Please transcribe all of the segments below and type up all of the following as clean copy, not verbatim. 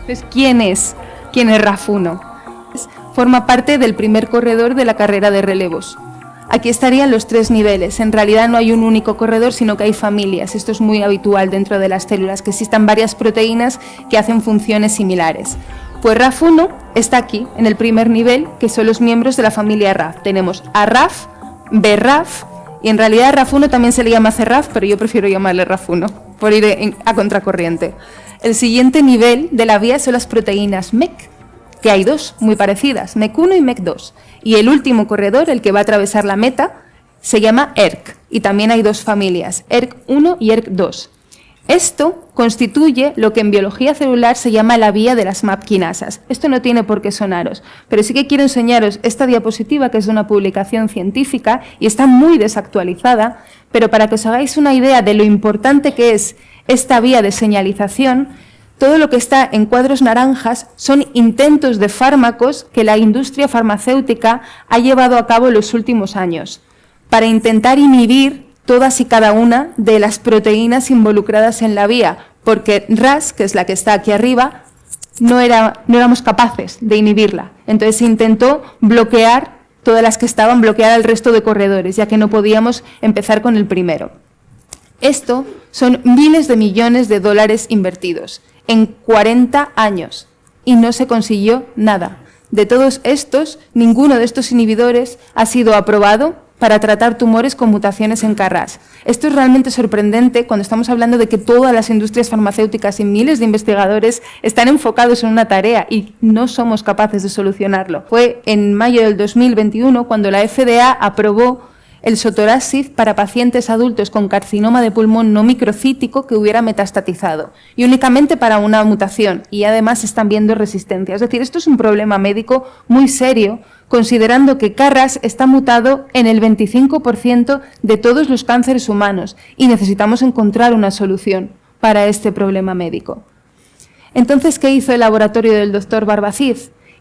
Entonces, ¿quién es RAF1? Forma parte del primer corredor de la carrera de relevos. Aquí estarían los 3 niveles. En realidad no hay un único corredor, sino que hay familias. Esto es muy habitual dentro de las células, que existan varias proteínas que hacen funciones similares. Pues RAF1 está aquí, en el primer nivel, que son los miembros de la familia RAF. Tenemos a RAF, BRAF, y en realidad RAF1 también se le llama CRAF, pero yo prefiero llamarle RAF1, por ir a contracorriente. El siguiente nivel de la vía son las proteínas MEC, que hay 2 muy parecidas, MEC1 y MEC2. Y el último corredor, el que va a atravesar la meta, se llama ERK, y también hay 2 familias, ERK1 y ERK2. Esto constituye lo que en biología celular se llama la vía de las MAP quinasas. Esto no tiene por qué sonaros, pero sí que quiero enseñaros esta diapositiva, que es de una publicación científica y está muy desactualizada, pero para que os hagáis una idea de lo importante que es esta vía de señalización, todo lo que está en cuadros naranjas son intentos de fármacos que la industria farmacéutica ha llevado a cabo en los últimos años para intentar inhibir todas y cada una de las proteínas involucradas en la vía, porque RAS, que es la que está aquí arriba, no éramos capaces de inhibirla. Entonces se intentó bloquear todas las que estaban, bloquear al resto de corredores, ya que no podíamos empezar con el primero. Esto son miles de millones de dólares invertidos en 40 años y no se consiguió nada. De todos estos, ninguno de estos inhibidores ha sido aprobado para tratar tumores con mutaciones en KRAS. Esto es realmente sorprendente cuando estamos hablando de que todas las industrias farmacéuticas y miles de investigadores están enfocados en una tarea y no somos capaces de solucionarlo. Fue en mayo del 2021 cuando la FDA aprobó el sotorasib para pacientes adultos con carcinoma de pulmón no microcítico que hubiera metastatizado, y únicamente para una mutación, y además están viendo resistencia. Es decir, esto es un problema médico muy serio, considerando que KRAS está mutado en el 25% de todos los cánceres humanos, y necesitamos encontrar una solución para este problema médico. Entonces, ¿qué hizo el laboratorio del doctor Barbacid?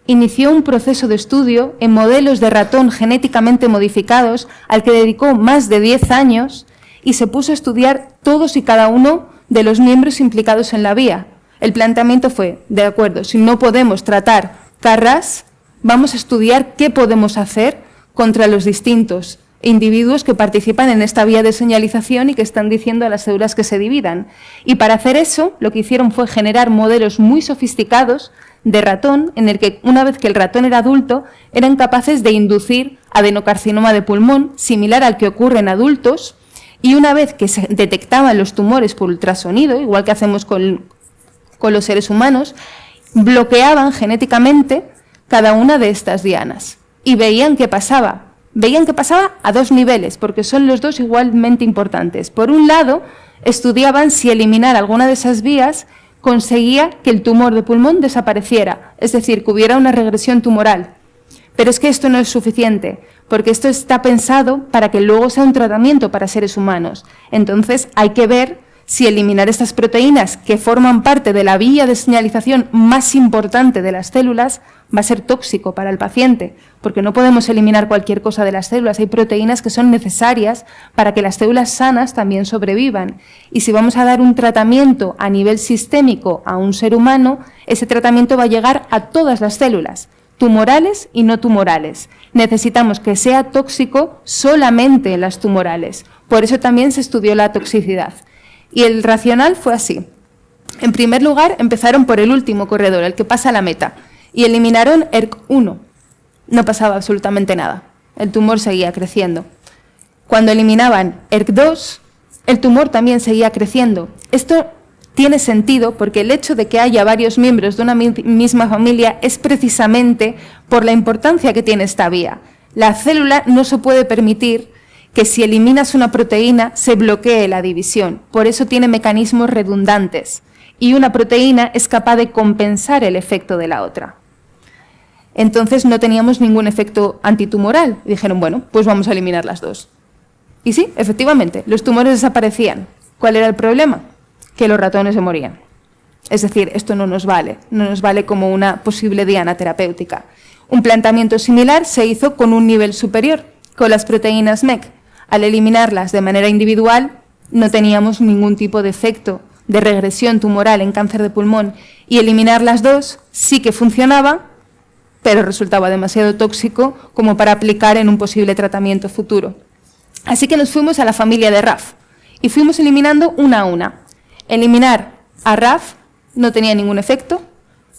Inició un proceso de estudio en modelos de ratón genéticamente modificados al que dedicó más de 10 años y se puso a estudiar todos y cada uno de los miembros implicados en la vía. El planteamiento fue, de acuerdo, si no podemos tratar KRAS, vamos a estudiar qué podemos hacer contra los distintos individuos que participan en esta vía de señalización y que están diciendo a las células que se dividan. Y para hacer eso, lo que hicieron fue generar modelos muy sofisticados de ratón, en el que una vez que el ratón era adulto, eran capaces de inducir adenocarcinoma de pulmón, similar al que ocurre en adultos, y una vez que se detectaban los tumores por ultrasonido, igual que hacemos con los seres humanos, bloqueaban genéticamente cada una de estas dianas y veían qué pasaba. Veían qué pasaba a 2 niveles, porque son los 2 igualmente importantes. Por un lado, estudiaban si eliminar alguna de esas vías conseguía que el tumor de pulmón desapareciera, es decir, que hubiera una regresión tumoral. Pero es que esto no es suficiente, porque esto está pensado para que luego sea un tratamiento para seres humanos. Entonces hay que ver si eliminar estas proteínas que forman parte de la vía de señalización más importante de las células va a ser tóxico para el paciente, porque no podemos eliminar cualquier cosa de las células. Hay proteínas que son necesarias para que las células sanas también sobrevivan. Y si vamos a dar un tratamiento a nivel sistémico a un ser humano, ese tratamiento va a llegar a todas las células, tumorales y no tumorales. Necesitamos que sea tóxico solamente en las tumorales. Por eso también se estudió la toxicidad. Y el racional fue así. En primer lugar, empezaron por el último corredor, el que pasa a la meta, y eliminaron ERK1. No pasaba absolutamente nada. El tumor seguía creciendo. Cuando eliminaban ERK2, el tumor también seguía creciendo. Esto tiene sentido porque el hecho de que haya varios miembros de una misma familia es precisamente por la importancia que tiene esta vía. La célula no se puede permitir que si eliminas una proteína se bloquee la división. Por eso tiene mecanismos redundantes. Y una proteína es capaz de compensar el efecto de la otra. Entonces no teníamos ningún efecto antitumoral. Y dijeron, bueno, pues vamos a eliminar las 2. Y sí, efectivamente, los tumores desaparecían. ¿Cuál era el problema? Que los ratones se morían. Es decir, esto no nos vale como una posible diana terapéutica. Un planteamiento similar se hizo con un nivel superior, con las proteínas MEC. Al eliminarlas de manera individual, no teníamos ningún tipo de efecto de regresión tumoral en cáncer de pulmón y eliminar las dos sí que funcionaba, pero resultaba demasiado tóxico como para aplicar en un posible tratamiento futuro. Así que nos fuimos a la familia de RAF y fuimos eliminando una a una. Eliminar a RAF no tenía ningún efecto,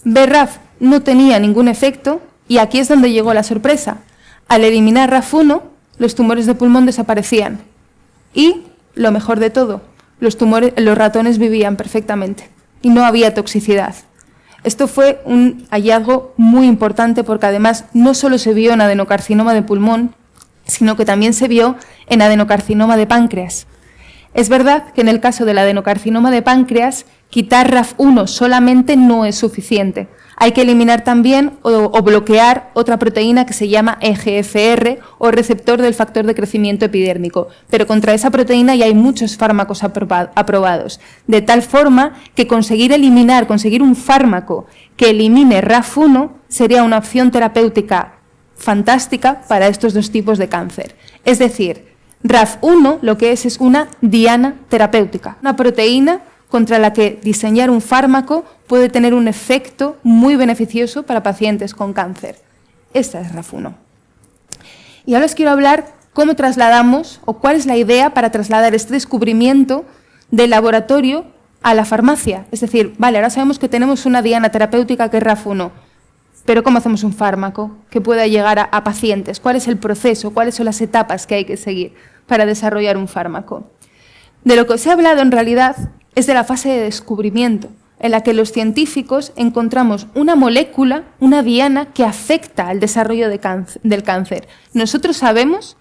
BRAF no tenía ningún efecto y aquí es donde llegó la sorpresa. Al eliminar RAF1, los tumores de pulmón desaparecían y, lo mejor de todo, los ratones vivían perfectamente y no había toxicidad. Esto fue un hallazgo muy importante porque además no solo se vio en adenocarcinoma de pulmón, sino que también se vio en adenocarcinoma de páncreas. Es verdad que en el caso del adenocarcinoma de páncreas, quitar RAF1 solamente no es suficiente. Hay que eliminar también o bloquear otra proteína que se llama EGFR o receptor del factor de crecimiento epidérmico. Pero contra esa proteína ya hay muchos fármacos aprobados. De tal forma que conseguir un fármaco que elimine RAF1 sería una opción terapéutica fantástica para estos dos tipos de cáncer. Es decir, RAF1 lo que es una diana terapéutica, una proteína contra la que diseñar un fármaco puede tener un efecto muy beneficioso para pacientes con cáncer. Esta es RAF1. Y ahora os quiero hablar cómo trasladamos o cuál es la idea para trasladar este descubrimiento del laboratorio a la farmacia. Es decir, vale, ahora sabemos que tenemos una diana terapéutica que es RAF1, pero ¿cómo hacemos un fármaco que pueda llegar a pacientes? ¿Cuál es el proceso? ¿Cuáles son las etapas que hay que seguir para desarrollar un fármaco? De lo que os he hablado en realidad es de la fase de descubrimiento, en la que los científicos encontramos una molécula, una diana, que afecta al desarrollo del cáncer. Nosotros sabemos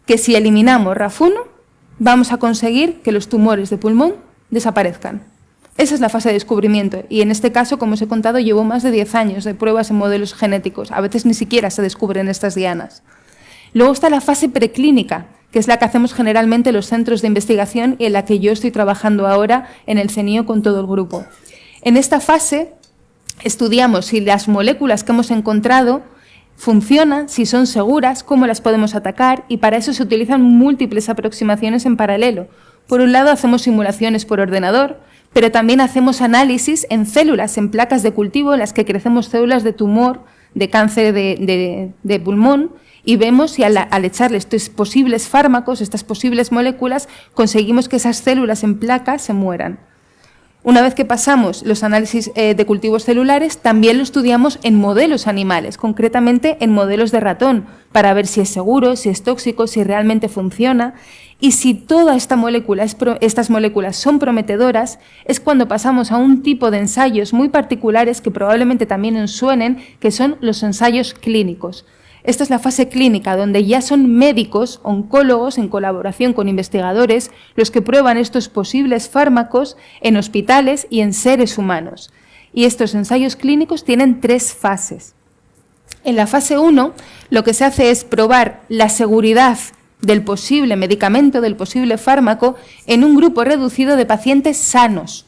que si eliminamos RAF1, vamos a conseguir que los tumores de pulmón desaparezcan. Esa es la fase de descubrimiento y en este caso, como os he contado, llevo más de 10 años de pruebas en modelos genéticos. A veces ni siquiera se descubren estas dianas. Luego está la fase preclínica, que es la que hacemos generalmente en los centros de investigación y en la que yo estoy trabajando ahora en el CENIO con todo el grupo. En esta fase estudiamos si las moléculas que hemos encontrado funcionan, si son seguras, cómo las podemos atacar y para eso se utilizan múltiples aproximaciones en paralelo. Por un lado hacemos simulaciones por ordenador, pero también hacemos análisis en células, en placas de cultivo en las que crecemos células de tumor, de cáncer de pulmón, y vemos si al echarle estos posibles fármacos, estas posibles moléculas, conseguimos que esas células en placas se mueran. Una vez que pasamos los análisis de cultivos celulares, también lo estudiamos en modelos animales, concretamente en modelos de ratón, para ver si es seguro, si es tóxico, si realmente funciona. Y si toda estas moléculas son prometedoras, es cuando pasamos a un tipo de ensayos muy particulares que probablemente también os suenen, que son los ensayos clínicos. Esta es la fase clínica, donde ya son médicos, oncólogos, en colaboración con investigadores, los que prueban estos posibles fármacos en hospitales y en seres humanos. Y estos ensayos clínicos tienen 3 fases. En la fase 1, lo que se hace es probar la seguridad del posible medicamento, del posible fármaco, en un grupo reducido de pacientes sanos,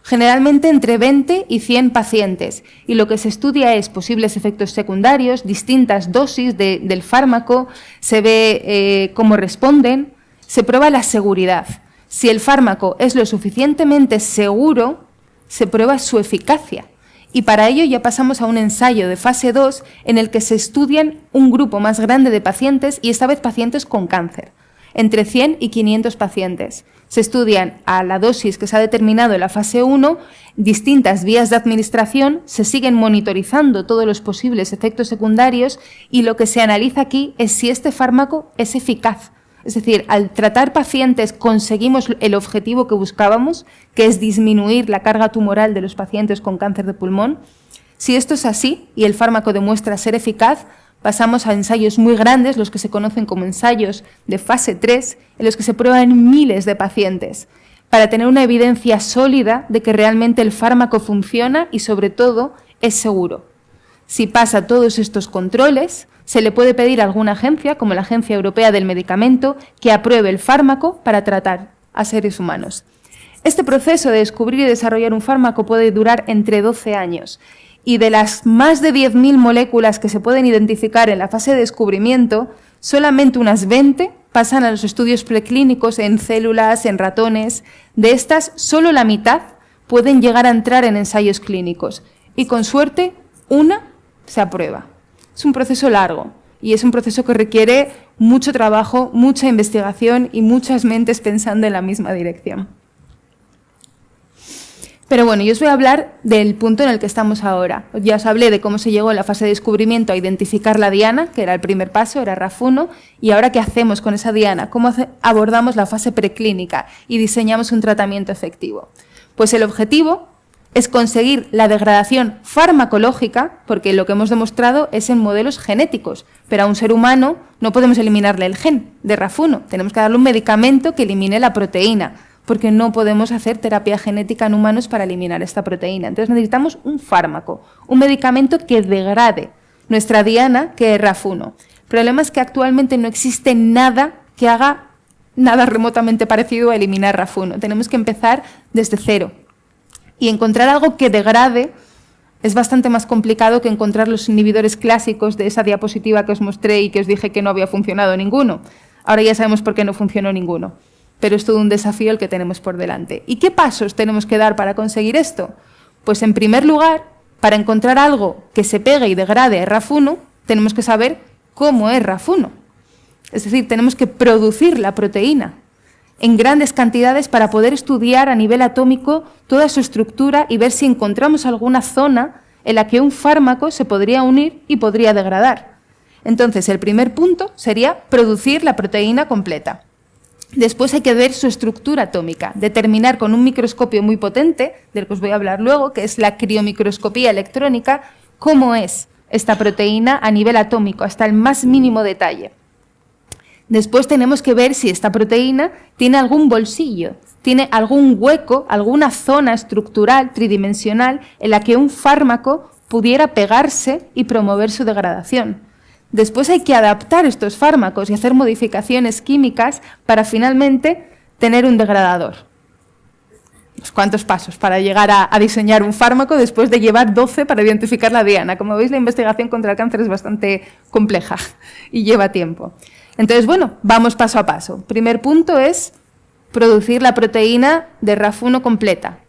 generalmente entre 20 y 100 pacientes, y lo que se estudia es posibles efectos secundarios, distintas dosis del fármaco, se ve cómo responden, se prueba la seguridad. Si el fármaco es lo suficientemente seguro, se prueba su eficacia. Y para ello ya pasamos a un ensayo de fase 2 en el que se estudian un grupo más grande de pacientes y esta vez pacientes con cáncer, entre 100 y 500 pacientes. Se estudian a la dosis que se ha determinado en la fase 1 distintas vías de administración, se siguen monitorizando todos los posibles efectos secundarios y lo que se analiza aquí es si este fármaco es eficaz. Es decir, al tratar pacientes conseguimos el objetivo que buscábamos, que es disminuir la carga tumoral de los pacientes con cáncer de pulmón. Si esto es así y el fármaco demuestra ser eficaz, pasamos a ensayos muy grandes, los que se conocen como ensayos de fase 3, en los que se prueban miles de pacientes, para tener una evidencia sólida de que realmente el fármaco funciona y, sobre todo, es seguro. Si pasa todos estos controles, se le puede pedir a alguna agencia, como la Agencia Europea del Medicamento, que apruebe el fármaco para tratar a seres humanos. Este proceso de descubrir y desarrollar un fármaco puede durar entre 12 años. Y de las más de 10.000 moléculas que se pueden identificar en la fase de descubrimiento, solamente unas 20 pasan a los estudios preclínicos en células, en ratones. De estas, solo la mitad pueden llegar a entrar en ensayos clínicos y con suerte una se aprueba. Es un proceso largo y es un proceso que requiere mucho trabajo, mucha investigación y muchas mentes pensando en la misma dirección. Pero bueno, yo os voy a hablar del punto en el que estamos ahora. Ya os hablé de cómo se llegó en la fase de descubrimiento a identificar la diana, que era el primer paso, era RAF1, y ahora qué hacemos con esa diana, cómo abordamos la fase preclínica y diseñamos un tratamiento efectivo. Pues el objetivo es conseguir la degradación farmacológica, porque lo que hemos demostrado es en modelos genéticos, pero a un ser humano no podemos eliminarle el gen de RAF1, tenemos que darle un medicamento que elimine la proteína, porque no podemos hacer terapia genética en humanos para eliminar esta proteína. Entonces necesitamos un fármaco, un medicamento que degrade nuestra diana, que es RAF1. El problema es que actualmente no existe nada que haga nada remotamente parecido a eliminar RAF1. Tenemos que empezar desde cero. Y encontrar algo que degrade es bastante más complicado que encontrar los inhibidores clásicos de esa diapositiva que os mostré y que os dije que no había funcionado ninguno. Ahora ya sabemos por qué no funcionó ninguno. Pero es todo un desafío el que tenemos por delante. ¿Y qué pasos tenemos que dar para conseguir esto? Pues en primer lugar, para encontrar algo que se pegue y degrade a RAF1, tenemos que saber cómo es RAF1. Es decir, tenemos que producir la proteína en grandes cantidades para poder estudiar a nivel atómico toda su estructura y ver si encontramos alguna zona en la que un fármaco se podría unir y podría degradar. Entonces, el primer punto sería producir la proteína completa. Después hay que ver su estructura atómica, determinar con un microscopio muy potente, del que os voy a hablar luego, que es la criomicroscopía electrónica, cómo es esta proteína a nivel atómico, hasta el más mínimo detalle. Después tenemos que ver si esta proteína tiene algún bolsillo, tiene algún hueco, alguna zona estructural tridimensional en la que un fármaco pudiera pegarse y promover su degradación. Después hay que adaptar estos fármacos y hacer modificaciones químicas para finalmente tener un degradador. ¿Cuántos pasos para llegar a diseñar un fármaco después de llevar 12 para identificar la diana? Como veis, la investigación contra el cáncer es bastante compleja y lleva tiempo. Entonces, bueno, vamos paso a paso. Primer punto es producir la proteína de RAF1 completa.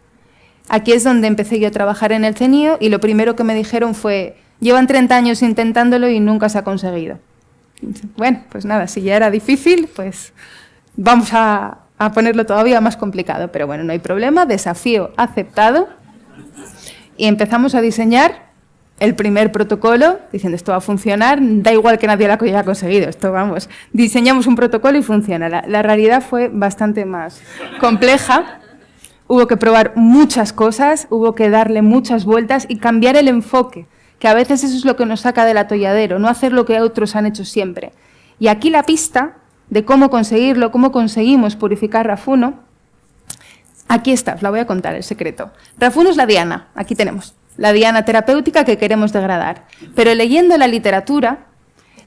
Aquí es donde empecé yo a trabajar en el CNIO y lo primero que me dijeron fue: llevan 30 años intentándolo y nunca se ha conseguido. Bueno, pues nada, si ya era difícil, pues vamos a ponerlo todavía más complicado. Pero bueno, no hay problema, desafío aceptado. Y empezamos a diseñar el primer protocolo, diciendo esto va a funcionar, da igual que nadie lo haya conseguido, esto vamos, diseñamos un protocolo y funciona. La realidad fue bastante más compleja. Hubo que probar muchas cosas, hubo que darle muchas vueltas y cambiar el enfoque, que a veces eso es lo que nos saca del atolladero, no hacer lo que otros han hecho siempre. Y aquí la pista de cómo conseguirlo, cómo conseguimos purificar RAF1, aquí está, os la voy a contar, el secreto. RAF1 es la diana, aquí tenemos, la diana terapéutica que queremos degradar. Pero leyendo la literatura,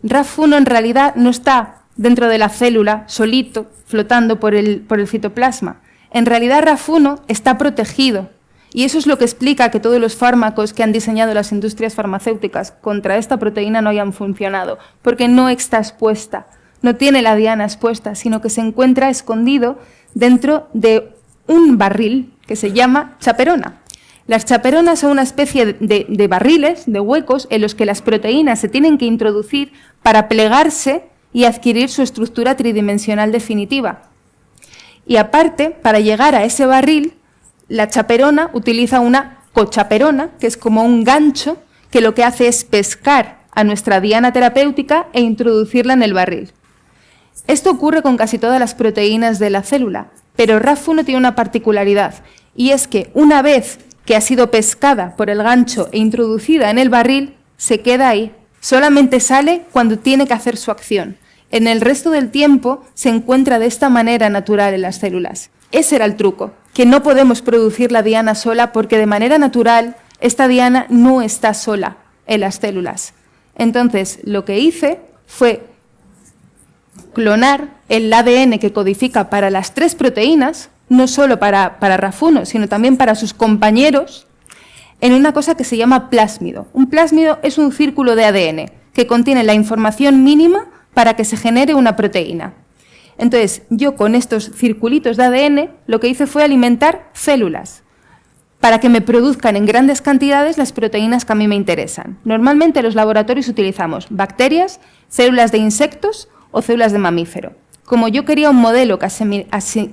RAF1 en realidad no está dentro de la célula, solito, flotando por el citoplasma. En realidad RAF1 está protegido. Y eso es lo que explica que todos los fármacos que han diseñado las industrias farmacéuticas contra esta proteína no hayan funcionado, porque no está expuesta, no tiene la diana expuesta, sino que se encuentra escondido dentro de un barril que se llama chaperona. Las chaperonas son una especie de barriles, de huecos, en los que las proteínas se tienen que introducir para plegarse y adquirir su estructura tridimensional definitiva. Y aparte, para llegar a ese barril, la chaperona utiliza una cochaperona, que es como un gancho, que lo que hace es pescar a nuestra diana terapéutica e introducirla en el barril. Esto ocurre con casi todas las proteínas de la célula, pero RAF1 tiene una particularidad, y es que una vez que ha sido pescada por el gancho e introducida en el barril, se queda ahí. Solamente sale cuando tiene que hacer su acción. En el resto del tiempo se encuentra de esta manera natural en las células. Ese era el truco, que no podemos producir la diana sola porque de manera natural esta diana no está sola en las células. Entonces, lo que hice fue clonar el ADN que codifica para las 3 proteínas, no solo para RAF1, sino también para sus compañeros, en una cosa que se llama plásmido. Un plásmido es un círculo de ADN que contiene la información mínima para que se genere una proteína. Entonces, yo con estos circulitos de ADN lo que hice fue alimentar células. para que me produzcan en grandes cantidades las proteínas que a mí me interesan. Normalmente en los laboratorios utilizamos bacterias, células de insectos o células de mamífero. Como yo quería un modelo que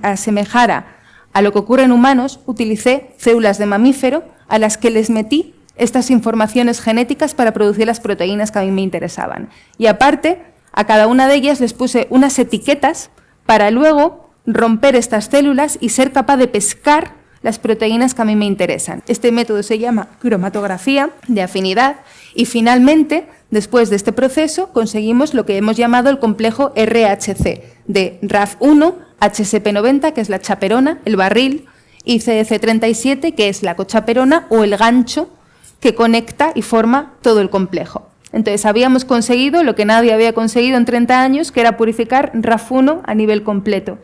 asemejara a lo que ocurre en humanos, utilicé células de mamífero a las que les metí estas informaciones genéticas para producir las proteínas que a mí me interesaban. Y aparte, a cada una de ellas les puse unas etiquetas para luego romper estas células y ser capaz de pescar las proteínas que a mí me interesan. Este método se llama cromatografía de afinidad y finalmente, después de este proceso, conseguimos lo que hemos llamado el complejo RHC de RAF1, HSP90, que es la chaperona, el barril, y CDC37, que es la cochaperona o el gancho que conecta y forma todo el complejo. Entonces, habíamos conseguido lo que nadie había conseguido en 30 años, que era purificar RAF1 a nivel completo.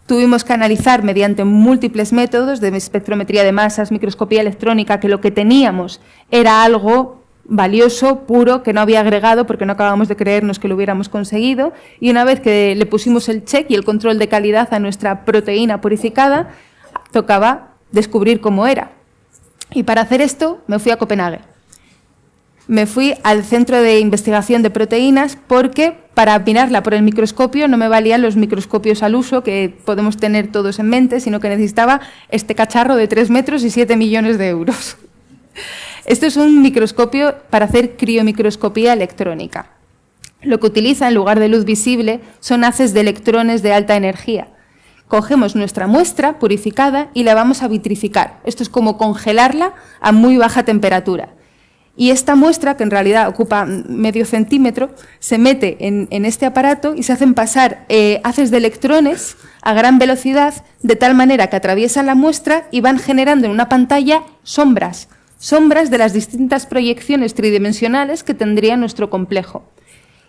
Tuvimos que analizar mediante múltiples métodos de espectrometría de masas, microscopía electrónica, que lo que teníamos era algo valioso, puro, que no había agregado porque no acabamos de creernos que lo hubiéramos conseguido. Y una vez que le pusimos el check y el control de calidad a nuestra proteína purificada, tocaba descubrir cómo era. Y para hacer esto me fui a Copenhague. Me fui al Centro de Investigación de Proteínas porque para mirarla por el microscopio no me valían los microscopios al uso que podemos tener todos en mente, sino que necesitaba este cacharro de 3 metros y 7 millones de euros. Esto es un microscopio para hacer criomicroscopía electrónica. Lo que utiliza en lugar de luz visible son haces de electrones de alta energía. Cogemos nuestra muestra purificada y la vamos a vitrificar. Esto es como congelarla a muy baja temperatura. Y esta muestra, que en realidad ocupa medio centímetro, se mete en este aparato y se hacen pasar haces de electrones a gran velocidad, de tal manera que atraviesan la muestra y van generando en una pantalla sombras de las distintas proyecciones tridimensionales que tendría nuestro complejo.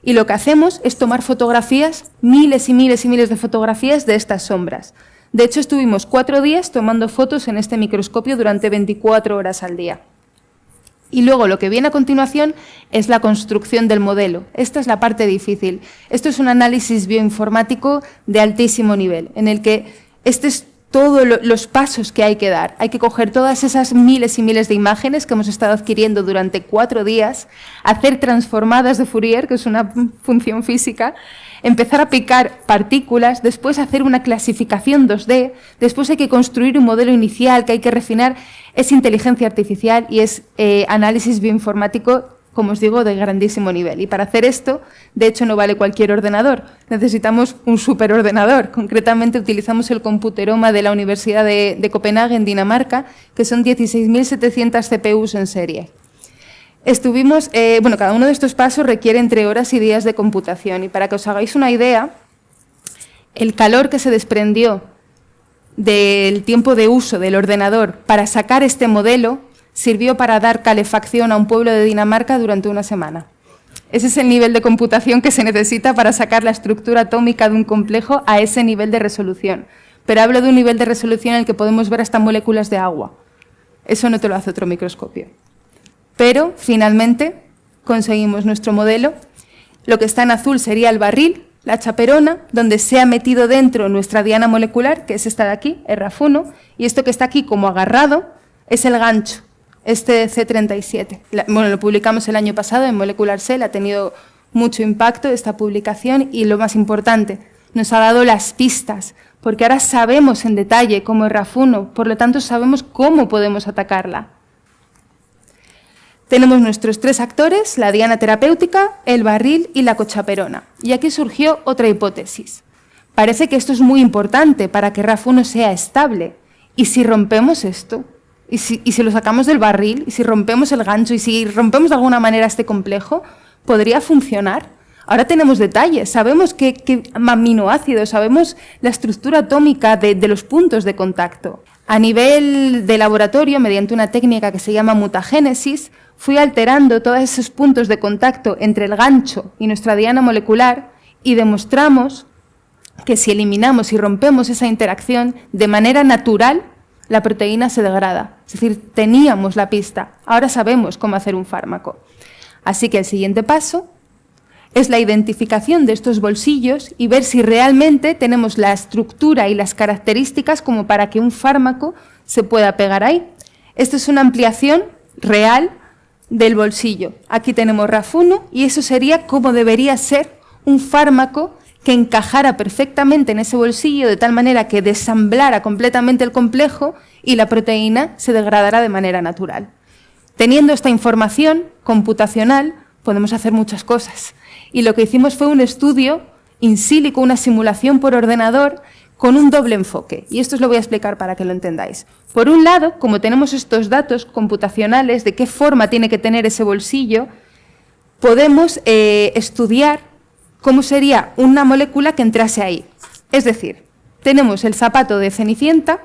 Y lo que hacemos es tomar fotografías, miles y miles y miles de fotografías de estas sombras. De hecho, estuvimos 4 días tomando fotos en este microscopio durante 24 horas al día. Y luego lo que viene a continuación es la construcción del modelo. Esta es la parte difícil. Esto es un análisis bioinformático de altísimo nivel, en el que este es todos los pasos que hay que dar. Hay que coger todas esas miles y miles de imágenes que hemos estado adquiriendo durante 4 días, hacer transformadas de Fourier, que es una función física, empezar a picar partículas, después hacer una clasificación 2D, después hay que construir un modelo inicial que hay que refinar. Es inteligencia artificial y es análisis bioinformático, como os digo, de grandísimo nivel. Y para hacer esto, de hecho, no vale cualquier ordenador. Necesitamos un superordenador. Concretamente, utilizamos el Computeroma de la Universidad de Copenhague, en Dinamarca, que son 16.700 CPUs en serie. Estuvimos, cada uno de estos pasos requiere entre horas y días de computación. Y para que os hagáis una idea, el calor que se desprendió del tiempo de uso del ordenador para sacar este modelo sirvió para dar calefacción a un pueblo de Dinamarca durante una semana. Ese es el nivel de computación que se necesita para sacar la estructura atómica de un complejo a ese nivel de resolución. Pero hablo de un nivel de resolución en el que podemos ver hasta moléculas de agua. Eso no te lo hace otro microscopio. Pero, finalmente, conseguimos nuestro modelo. Lo que está en azul sería el barril, la chaperona, donde se ha metido dentro nuestra diana molecular, que es esta de aquí, el RAF1, y esto que está aquí como agarrado es el gancho, este C37. Lo publicamos el año pasado en Molecular Cell, ha tenido mucho impacto esta publicación y lo más importante, nos ha dado las pistas, porque ahora sabemos en detalle cómo es RAF1, por lo tanto sabemos cómo podemos atacarla. Tenemos nuestros 3 actores, la diana terapéutica, el barril y la cochaperona. Y aquí surgió otra hipótesis. Parece que esto es muy importante para que RAF1 sea estable. ¿Y si rompemos esto? ¿Y si lo sacamos del barril? ¿Y si rompemos el gancho? ¿Y si rompemos de alguna manera este complejo? ¿Podría funcionar? Ahora tenemos detalles, sabemos qué aminoácidos, sabemos la estructura atómica de los puntos de contacto. A nivel de laboratorio, mediante una técnica que se llama mutagénesis, fui alterando todos esos puntos de contacto entre el gancho y nuestra diana molecular y demostramos que si eliminamos y rompemos esa interacción, de manera natural, la proteína se degrada. Es decir, teníamos la pista, ahora sabemos cómo hacer un fármaco. Así que el siguiente paso es la identificación de estos bolsillos y ver si realmente tenemos la estructura y las características como para que un fármaco se pueda pegar ahí. Esto es una ampliación real del bolsillo. Aquí tenemos RAF1 y eso sería como debería ser un fármaco que encajara perfectamente en ese bolsillo de tal manera que desamblara completamente el complejo y la proteína se degradara de manera natural. Teniendo esta información computacional podemos hacer muchas cosas y lo que hicimos fue un estudio in silico, una simulación por ordenador con un doble enfoque, y esto os lo voy a explicar para que lo entendáis. Por un lado, como tenemos estos datos computacionales de qué forma tiene que tener ese bolsillo, podemos estudiar cómo sería una molécula que entrase ahí. Es decir, tenemos el zapato de Cenicienta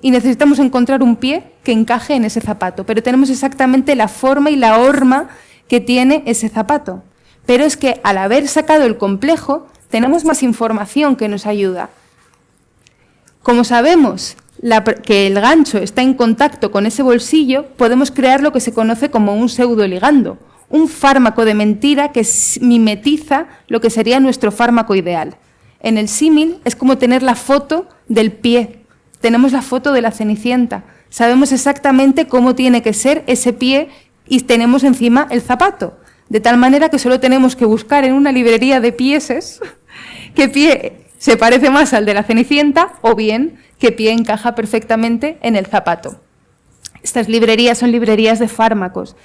y necesitamos encontrar un pie que encaje en ese zapato, pero tenemos exactamente la forma y la horma que tiene ese zapato. Pero es que al haber sacado el complejo, tenemos más información que nos ayuda. Como sabemos que el gancho está en contacto con ese bolsillo, podemos crear lo que se conoce como un pseudoligando, un fármaco de mentira que mimetiza lo que sería nuestro fármaco ideal. En el símil es como tener la foto del pie. Tenemos la foto de la Cenicienta. Sabemos exactamente cómo tiene que ser ese pie y tenemos encima el zapato. De tal manera que solo tenemos que buscar en una librería de pieses qué pie se parece más al de la Cenicienta o bien qué pie encaja perfectamente en el zapato. Estas librerías son librerías de fármacos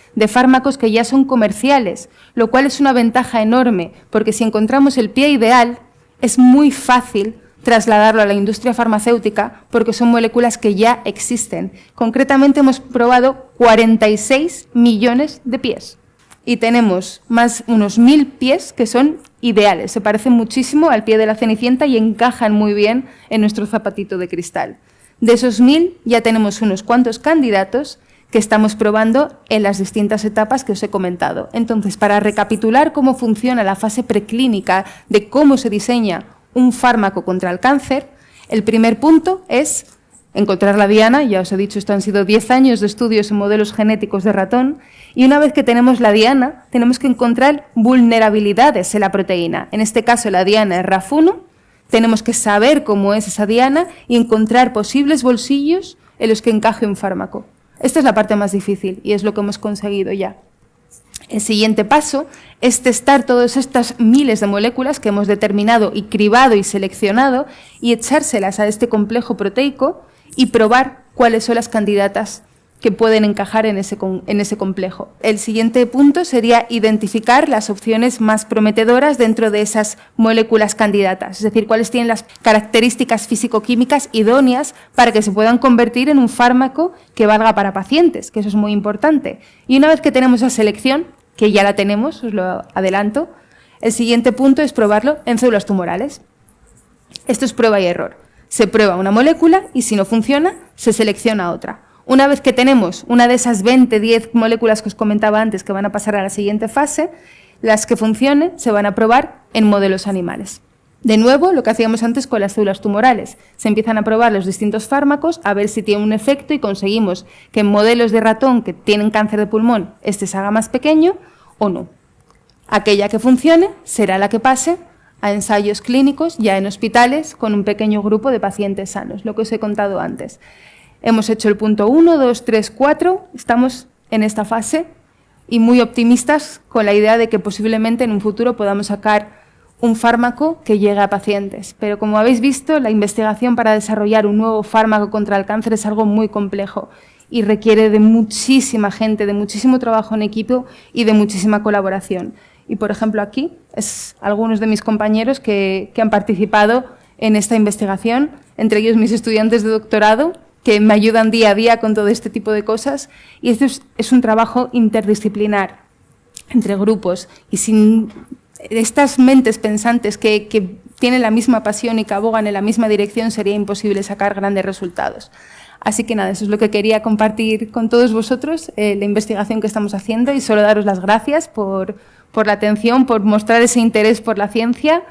que ya son comerciales, lo cual es una ventaja enorme, porque si encontramos el pie ideal, es muy fácil trasladarlo a la industria farmacéutica porque son moléculas que ya existen. Concretamente hemos probado 46 millones de pies y tenemos unos 1000 pies que son ideales, se parecen muchísimo al pie de la Cenicienta y encajan muy bien en nuestro zapatito de cristal. De esos 1000 ya tenemos unos cuantos candidatos que estamos probando en las distintas etapas que os he comentado. Entonces, para recapitular cómo funciona la fase preclínica de cómo se diseña un fármaco contra el cáncer, el primer punto es encontrar la diana. Ya os he dicho, esto han sido 10 años de estudios en modelos genéticos de ratón, y una vez que tenemos la diana, tenemos que encontrar vulnerabilidades en la proteína. En este caso, la diana es RAF1. Tenemos que saber cómo es esa diana y encontrar posibles bolsillos en los que encaje un fármaco. Esta es la parte más difícil y es lo que hemos conseguido ya. El siguiente paso es testar todas estas miles de moléculas que hemos determinado y cribado y seleccionado y echárselas a este complejo proteico y probar cuáles son las candidatas que pueden encajar en ese complejo. El siguiente punto sería identificar las opciones más prometedoras dentro de esas moléculas candidatas, es decir, cuáles tienen las características físico-químicas idóneas para que se puedan convertir en un fármaco que valga para pacientes, que eso es muy importante. Y una vez que tenemos esa selección, que ya la tenemos, os lo adelanto, el siguiente punto es probarlo en células tumorales. Esto es prueba y error. Se prueba una molécula y si no funciona, se selecciona otra. Una vez que tenemos una de esas 10 moléculas que os comentaba antes que van a pasar a la siguiente fase, las que funcionen se van a probar en modelos animales. De nuevo, lo que hacíamos antes con las células tumorales. Se empiezan a probar los distintos fármacos a ver si tienen un efecto y conseguimos que en modelos de ratón que tienen cáncer de pulmón este se haga más pequeño o no. Aquella que funcione será la que pase a ensayos clínicos ya en hospitales con un pequeño grupo de pacientes sanos, lo que os he contado antes. Hemos hecho el punto 1, 2, 3, 4, estamos en esta fase y muy optimistas con la idea de que posiblemente en un futuro podamos sacar un fármaco que llegue a pacientes. Pero como habéis visto, la investigación para desarrollar un nuevo fármaco contra el cáncer es algo muy complejo y requiere de muchísima gente, de muchísimo trabajo en equipo y de muchísima colaboración. Y, por ejemplo, aquí es algunos de mis compañeros que han participado en esta investigación, entre ellos mis estudiantes de doctorado, que me ayudan día a día con todo este tipo de cosas. Y esto es un trabajo interdisciplinar entre grupos. Y sin estas mentes pensantes que tienen la misma pasión y que abogan en la misma dirección, sería imposible sacar grandes resultados. Así que nada, eso es lo que quería compartir con todos vosotros, la investigación que estamos haciendo, y solo daros las gracias por la atención, por mostrar ese interés por la ciencia,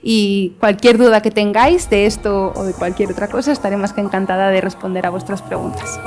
y cualquier duda que tengáis de esto o de cualquier otra cosa, estaré más que encantada de responder a vuestras preguntas.